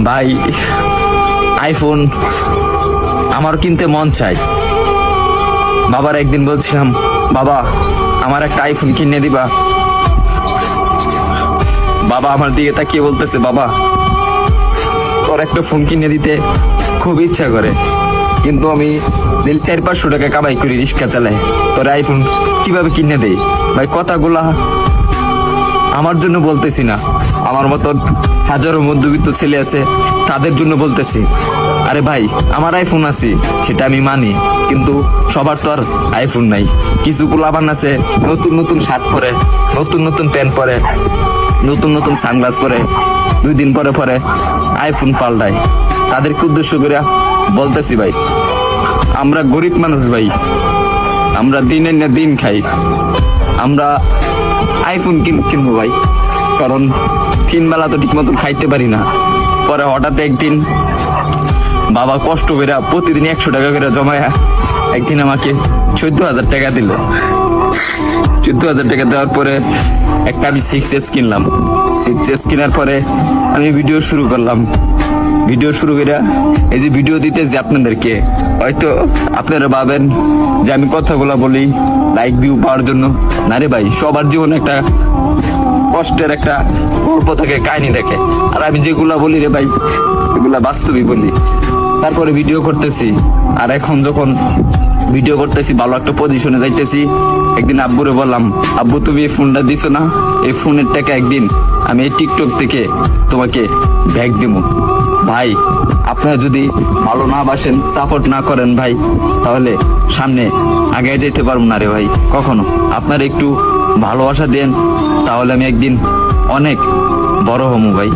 ভাই আইফোন আমার কিনতে মন চাই। বাবার একদিন বলছিলাম, বাবা আমার একটা আইফোন কিনে দিবা। বাবা আমার দিকে তাকিয়ে বলতেছে, বাবা তোর একটা ফোন কিনে দিতে খুব ইচ্ছা করে, কিন্তু আমি 400-500 টাকা কামাই করি, রিক্সা চালাই, তোর আইফোন কিভাবে কিনে দেই? ভাই কথাগুলা আমার জন্য বলতেছি না, আমার মতন হাজারো মধ্যবিত্ত ছেলে আছে তাদের জন্য বলতেছি। আরে ভাই আমার আইফোন আছে সেটা আমি মানি, কিন্তু সবার তো আর আইফোন নাই। কিছু পোলাপান আছে নতুন নতুন শার্ট পরে, নতুন নতুন প্যান্ট পরে, নতুন নতুন সানগ্লাস পরে, 2 দিন পরে পরে আইফোন পাল্টায়। তাদেরকে উদ্দেশ্য করে বলতেছি, ভাই আমরা গরিব মানুষ, ভাই আমরা দিনের না দিন খাই, আমরা আইফোন কিনবো ভাই, কারণ 3 বেলা তো ঠিক মতন খাইতে পারি না। পরে হঠাৎ একদিন বাবা কষ্ট করে প্রতিদিন 100 টাকা করে জমায় একদিন আমাকে 14,000 টাকা দিল। 14,000 টাকা দেওয়ার পরে একটা আমি 6S কিনলাম। 6S কেনার পরে আমি ভিডিও শুরু করলাম। ভিডিও শুরু করে এই যে ভিডিও দিতে যে আপনাদেরকে, হয়তো আপনারা ভাবেন যে আমি কথাগুলা বলি লাইক ভিউ পাওয়ার জন্য। না রে ভাই, সবার জীবনে একটা কষ্টের একটা গল্প থাকে, কাহিনী থাকে, আর আমি যেগুলা বলি রে ভাই এগুলা বাস্তবই বলি। তারপরে ভিডিও করতেছি, আর এখন যখন ভিডিও করতেছি ভালো একটা পজিশনে যাইতেছি, একদিন আব্বুরে বললাম, আব্বু তুমি এই ফোনটা দিছো না, এই ফোনের টাকা একদিন আমি এই টিকটক থেকে তোমাকে ব্যাগ দিব। ভাই আপনারা যদি ভালো না বাসেন, সাপোর্ট না করেন ভাই, তাহলে সামনে আগে যেতে পারবো না রে ভাই কখনো। আপনারা একটু ভালোবাসা দেন, তাহলে আমি একদিন অনেক বড় হমু ভাই।